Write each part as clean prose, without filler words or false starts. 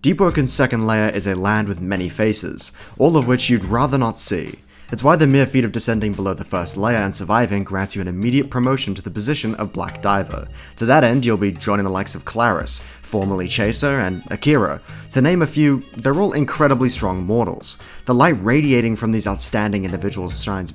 Deepwoken's second layer is a land with many faces, all of which you'd rather not see. It's why the mere feat of descending below the first layer and surviving grants you an immediate promotion to the position of Black Diver. To that end, you'll be joining the likes of Claris, formerly Chaser, and Akira. To name a few, they're all incredibly strong mortals. The light radiating from these outstanding individuals shines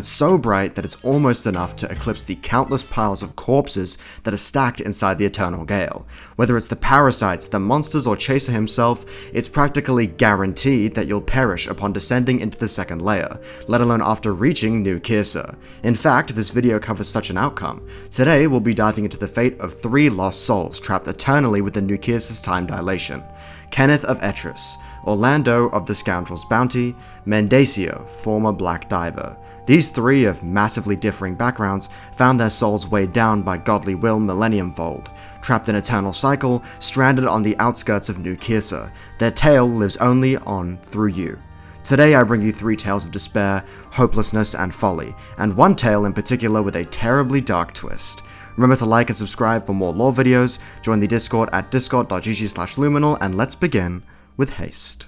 so bright that it's almost enough to eclipse the countless piles of corpses that are stacked inside the Eternal Gale. Whether it's the parasites, the monsters, or Chaser himself, it's practically guaranteed that you'll perish upon descending into the second layer, let alone after reaching New Kirsa. In fact, this video covers such an outcome. Today, we'll be diving into the fate of 3 lost souls trapped eternally within New Kirsa's time dilation. Kenneth of Etris, Orlando of the Scoundrel's Bounty, Mendacia, former Black Diver. These 3 of massively differing backgrounds found their souls weighed down by godly will Millennium Fold. Trapped in Eternal Cycle, stranded on the outskirts of New Kirsa, their tale lives only on through you. Today I bring you 3 tales of despair, hopelessness, and folly, and one tale in particular with a terribly dark twist. Remember to like and subscribe for more lore videos, join the Discord at discord.gg/luminal, and let's begin with haste.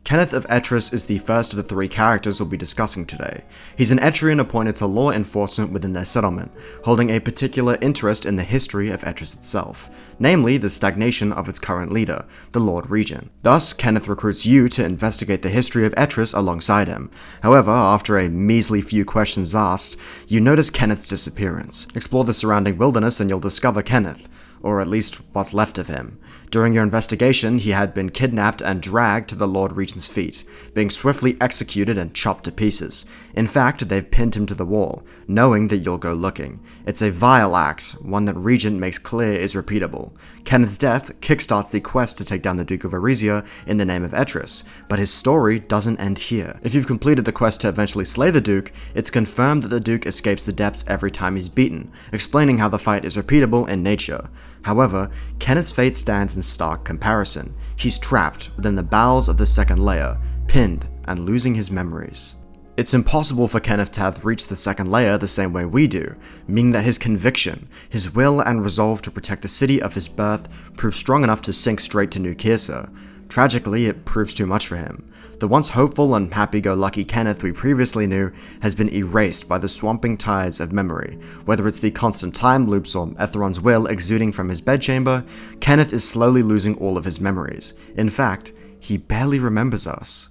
Kenneth of Etris is the first of the 3 characters we'll be discussing today. He's an Etrian appointed to law enforcement within their settlement, holding a particular interest in the history of Etris itself, namely the stagnation of its current leader, the Lord Regent. Thus, Kenneth recruits you to investigate the history of Etris alongside him. However, after a measly few questions asked, you notice Kenneth's disappearance. Explore the surrounding wilderness and you'll discover Kenneth, or at least what's left of him. During your investigation, he had been kidnapped and dragged to the Lord Regent's feet, being swiftly executed and chopped to pieces. In fact, they've pinned him to the wall, knowing that you'll go looking. It's a vile act, one that Regent makes clear is repeatable. Kenneth's death kickstarts the quest to take down the Duke of Arisia in the name of Etris, but his story doesn't end here. If you've completed the quest to eventually slay the Duke, it's confirmed that the Duke escapes the depths every time he's beaten, explaining how the fight is repeatable in nature. However, Kenneth's fate stands in stark comparison. He's trapped within the bowels of the second layer, pinned and losing his memories. It's impossible for Kenneth to have reached the second layer the same way we do, meaning that his conviction, his will and resolve to protect the city of his birth proved strong enough to sink straight to New Kirsa. Tragically, it proves too much for him. The once hopeful and happy-go-lucky Kenneth we previously knew has been erased by the swamping tides of memory. Whether it's the constant time loops or Etheron's will exuding from his bedchamber, Kenneth is slowly losing all of his memories. In fact, he barely remembers us.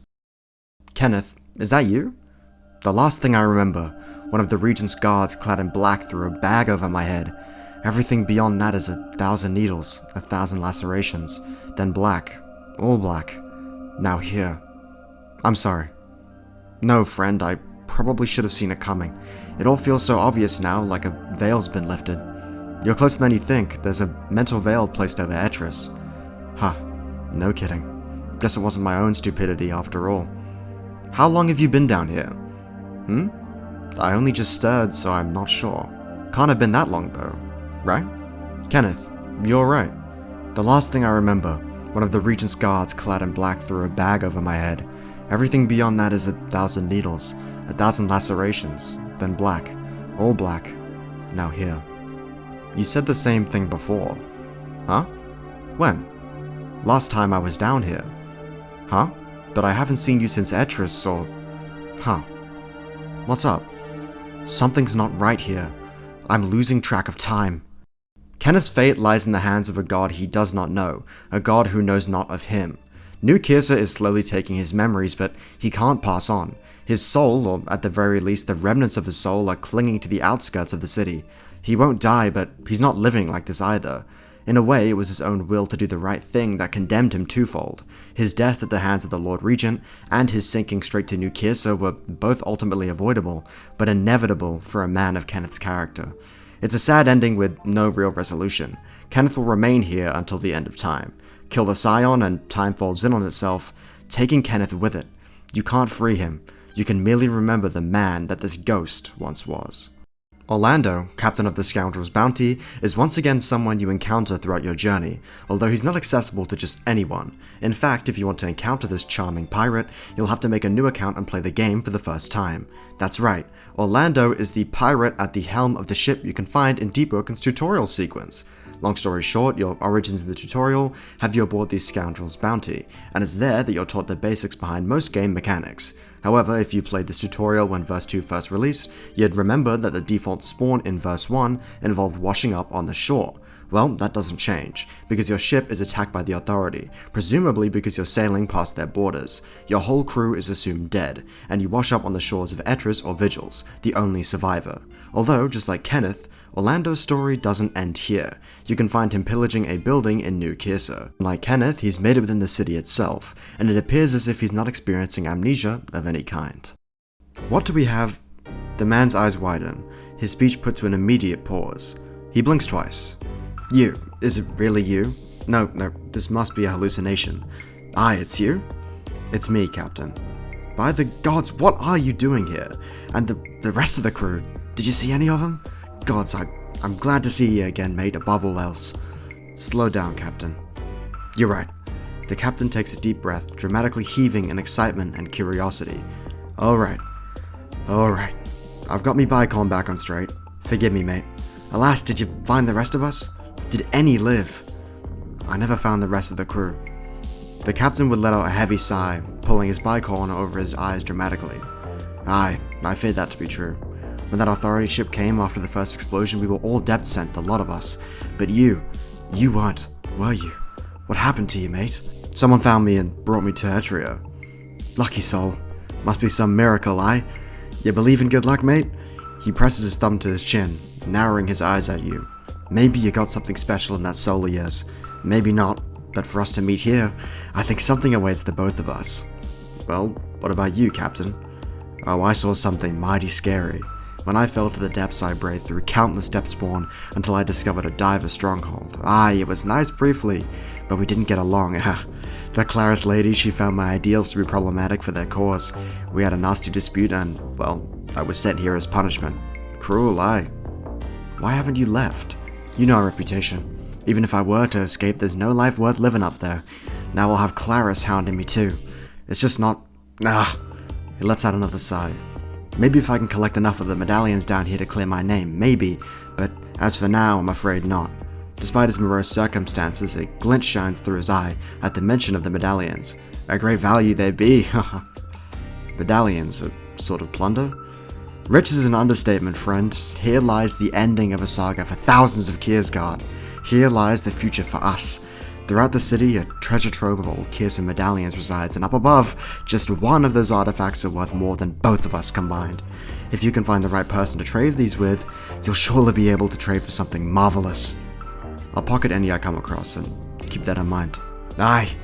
Kenneth, is that you? The last thing I remember, one of the Regent's guards clad in black threw a bag over my head. Everything beyond that is 1,000 needles, 1,000 lacerations, then black, all black, now here. I'm sorry. No, friend, I probably should have seen it coming. It all feels so obvious now, like a veil's been lifted. You're closer than you think. There's a mental veil placed over Etris. Huh, no kidding. Guess it wasn't my own stupidity after all. How long have you been down here? I only just stirred, so I'm not sure. Can't have been that long though, right? Kenneth, you're right. The last thing I remember, one of the Regent's guards clad in black threw a bag over my head. Everything beyond that is 1,000 needles, 1,000 lacerations, then black, all black, now here. You said the same thing before. Huh? When? Last time I was down here. Huh? But I haven't seen you since Etris, or... Huh. What's up? Something's not right here. I'm losing track of time. Kenneth's fate lies in the hands of a god he does not know, a god who knows not of him. New Kirsa is slowly taking his memories, but he can't pass on. His soul, or at the very least the remnants of his soul, are clinging to the outskirts of the city. He won't die, but he's not living like this either. In a way, it was his own will to do the right thing that condemned him twofold. His death at the hands of the Lord Regent, and his sinking straight to New Kirsa were both ultimately avoidable, but inevitable for a man of Kenneth's character. It's a sad ending with no real resolution. Kenneth will remain here until the end of time. Kill the Scion and time folds in on itself, taking Kenneth with it. You can't free him. You can merely remember the man that this ghost once was. Orlando, captain of the Scoundrel's Bounty, is once again someone you encounter throughout your journey, although he's not accessible to just anyone. In fact, if you want to encounter this charming pirate, you'll have to make a new account and play the game for the first time. That's right, Orlando is the pirate at the helm of the ship you can find in Deepwoken's tutorial sequence. Long story short, your origins in the tutorial have you aboard these scoundrels' bounty, and it's there that you're taught the basics behind most game mechanics. However, if you played this tutorial when verse 2 first released, you'd remember that the default spawn in verse 1 involved washing up on the shore. Well, that doesn't change, because your ship is attacked by the Authority, presumably because you're sailing past their borders. Your whole crew is assumed dead, and you wash up on the shores of Etris or Vigils, the only survivor. Although, just like Kenneth, Orlando's story doesn't end here. You can find him pillaging a building in New Kirsa. Like Kenneth, he's made it within the city itself, and it appears as if he's not experiencing amnesia of any kind. What do we have? The man's eyes widen, his speech put to an immediate pause. He blinks twice. You. Is it really you? No, this must be a hallucination. Aye, it's you? It's me, Captain. By the gods, what are you doing here? And the rest of the crew, did you see any of them? Gods, I'm glad to see you again, mate, above all else. Slow down, Captain. You're right. The captain takes a deep breath, dramatically heaving in excitement and curiosity. Alright. I've got me bicon back on straight. Forgive me, mate. Alas, did you find the rest of us? Did any live? I never found the rest of the crew. The captain would let out a heavy sigh, pulling his bicon over his eyes dramatically. Aye, I feared that to be true. When that Authority ship came after the first explosion, we were all depth sent, the lot of us. But you weren't, were you? What happened to you, mate? Someone found me and brought me to Etria. Lucky soul. Must be some miracle, aye? You believe in good luck, mate? He presses his thumb to his chin, narrowing his eyes at you. Maybe you got something special in that soul of yours. Maybe not, but for us to meet here, I think something awaits the both of us. Well, what about you, Captain? Oh, I saw something mighty scary. When I fell to the depths, I braved through countless depth spawn until I discovered a diver stronghold. Aye, it was nice briefly, but we didn't get along. That Claris lady, she found my ideals to be problematic for their cause. We had a nasty dispute and, well, I was sent here as punishment. Cruel, aye. Why haven't you left? You know our reputation. Even if I were to escape, there's no life worth living up there. Now I'll have Claris hounding me too. It's just not... He lets out another sigh. Maybe if I can collect enough of the medallions down here to clear my name, maybe, but as for now, I'm afraid not. Despite his morose circumstances, a glint shines through his eye at the mention of the medallions. A great value they'd be, Medallions, a sort of plunder? Riches is an understatement, friend. Here lies the ending of a saga for thousands of Kiersguard. Here lies the future for us. Throughout the city, a treasure trove of old Kirsan medallions resides, and up above, just one of those artifacts are worth more than both of us combined. If you can find the right person to trade these with, you'll surely be able to trade for something marvelous. I'll pocket any I come across, and keep that in mind. Aye!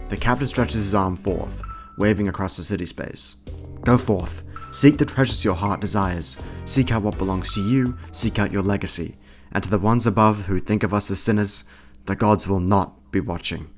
The captain stretches his arm forth, waving across the city space. Go forth. Seek the treasures your heart desires. Seek out what belongs to you, seek out your legacy. And to the ones above who think of us as sinners, the gods will not be watching.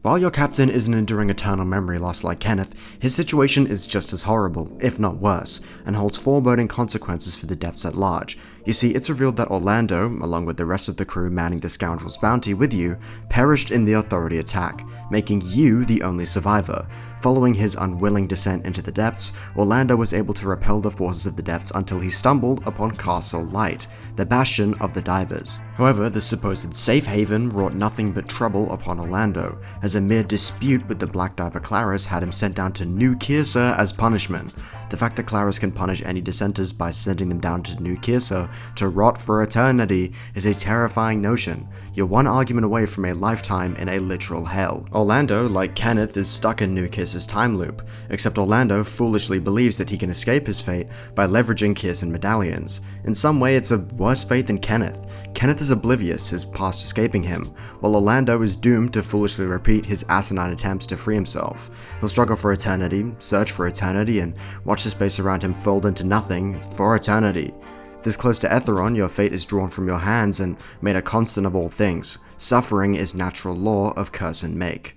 While your captain isn't enduring eternal memory loss like Kenneth, his situation is just as horrible, if not worse, and holds foreboding consequences for the depths at large. You see, it's revealed that Orlando, along with the rest of the crew manning the scoundrel's bounty with you, perished in the Authority attack, making you the only survivor. Following his unwilling descent into the depths, Orlando was able to repel the forces of the depths until he stumbled upon Castle Light, the bastion of the divers. However, the supposed safe haven wrought nothing but trouble upon Orlando, as a mere dispute with the Black Diver Claris had him sent down to New Kirsa as punishment. The fact that Claris can punish any dissenters by sending them down to New Kirsa to rot for eternity is a terrifying notion. You're one argument away from a lifetime in a literal hell. Orlando, like Kenneth, is stuck in New Kirsa's time loop, except Orlando foolishly believes that he can escape his fate by leveraging Kirsan medallions. In some way, it's a worse fate than Kenneth. Kenneth is oblivious, his past escaping him, while Orlando is doomed to foolishly repeat his asinine attempts to free himself. He'll struggle for eternity, search for eternity, and watch the space around him fold into nothing for eternity. This close to Etheron, your fate is drawn from your hands and made a constant of all things. Suffering is natural law of curse and make.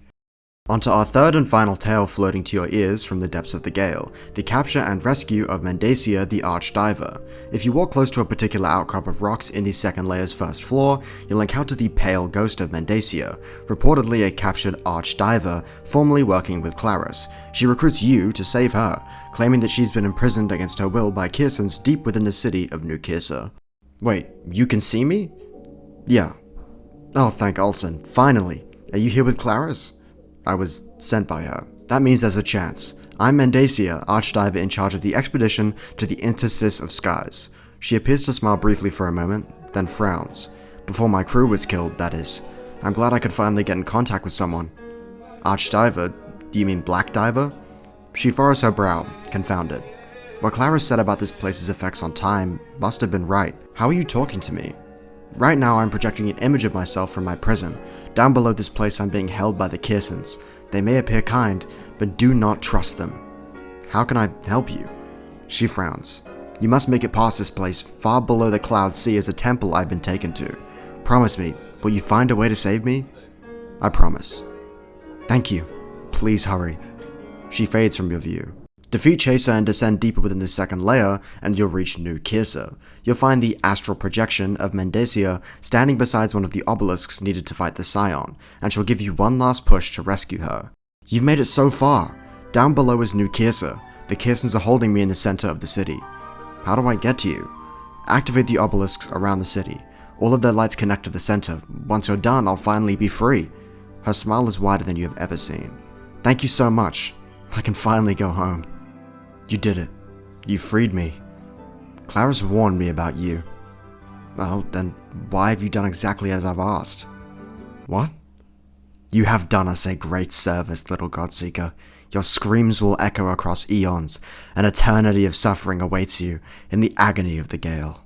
Onto our third and final tale floating to your ears from the depths of the gale, the capture and rescue of Mendacia the Archdiver. If you walk close to a particular outcrop of rocks in the second layer's first floor, you'll encounter the pale ghost of Mendacia, reportedly a captured Archdiver formerly working with Claris. She recruits you to save her, claiming that she's been imprisoned against her will by Kirsans deep within the city of New Kirsa. Wait, you can see me? Yeah, Oh, thank Olsen. Finally. Are you here with Claris? I was sent by her. That means there's a chance. I'm Mendacia, Archdiver in charge of the expedition to the interstice of skies. She appears to smile briefly for a moment, then frowns. Before my crew was killed, that is. I'm glad I could finally get in contact with someone. Archdiver? Do you mean Black Diver? She furrows her brow, confounded. What Claris said about this place's effects on time must have been right. How are you talking to me? Right now I'm projecting an image of myself from my prison. Down below this place I'm being held by the Kearsons. They may appear kind, but do not trust them. How can I help you? She frowns. You must make it past this place. Far below the cloud sea is a temple I've been taken to. Promise me, will you find a way to save me? I promise. Thank you. Please hurry. She fades from your view. Defeat Chaser and descend deeper within the second layer, and you'll reach New Kirsa. You'll find the astral projection of Mendacia standing beside one of the obelisks needed to fight the Scion, and she'll give you one last push to rescue her. You've made it so far. Down below is New Kirsa. The Kearsons are holding me in the center of the city. How do I get to you? Activate the obelisks around the city. All of their lights connect to the center. Once you're done, I'll finally be free. Her smile is wider than you have ever seen. Thank you so much. I can finally go home. You did it. You freed me. Claris warned me about you. Well, then why have you done exactly as I've asked? What? You have done us a great service, little Godseeker. Your screams will echo across eons. An eternity of suffering awaits you in the agony of the gale.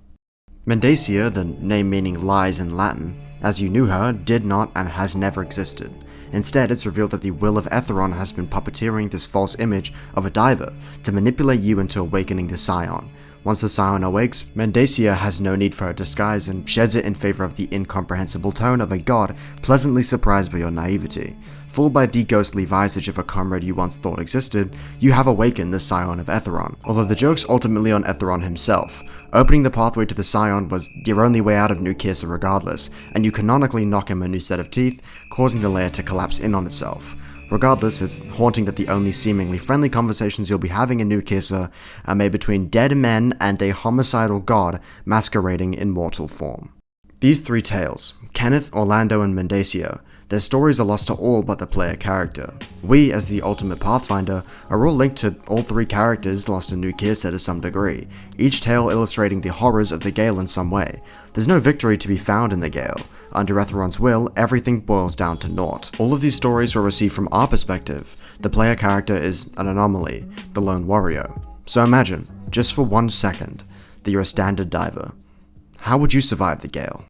Mendacia, the name meaning lies in Latin, as you knew her, did not and has never existed. Instead, it's revealed that the will of Etheron has been puppeteering this false image of a diver to manipulate you into awakening the Scion. Once the Scion awakes, Mendacia has no need for her disguise and sheds it in favor of the incomprehensible tone of a god pleasantly surprised by your naivety. Fooled by the ghostly visage of a comrade you once thought existed, you have awakened the Scion of Etheron, although the joke's ultimately on Etheron himself. Opening the pathway to the Scion was your only way out of New Kirsa regardless, and you canonically knock him a new set of teeth, causing the layer to collapse in on itself. Regardless, it's haunting that the only seemingly friendly conversations you'll be having in New Kirsa are made between dead men and a homicidal god masquerading in mortal form. These three tales, Kenneth, Orlando, and Mendacia, their stories are lost to all but the player character. We, as the ultimate Pathfinder, are all linked to all three characters lost in New Kirsa to some degree, each tale illustrating the horrors of the Gale in some way. There's no victory to be found in the Gale. Under Etheron's will, everything boils down to naught. All of these stories were received from our perspective. The player character is an anomaly, the lone warrior. So imagine, just for 1 second, that you're a standard diver. How would you survive the Gale?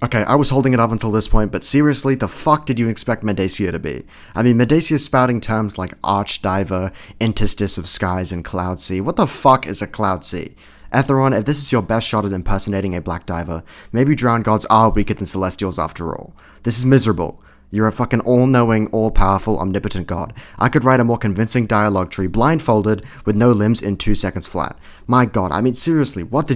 Okay, I was holding it up until this point, but seriously, the fuck did you expect Mendacia to be? I mean, Mendacia's spouting terms like Archdiver, Interstice of Skies, and Cloud Sea. What the fuck is a Cloud Sea? Etheron, if this is your best shot at impersonating a Black Diver, maybe drowned gods are weaker than Celestials after all. This is miserable. You're a fucking all-knowing, all-powerful, omnipotent god. I could write a more convincing dialogue tree blindfolded with no limbs in 2 seconds flat. My god, I mean seriously, what did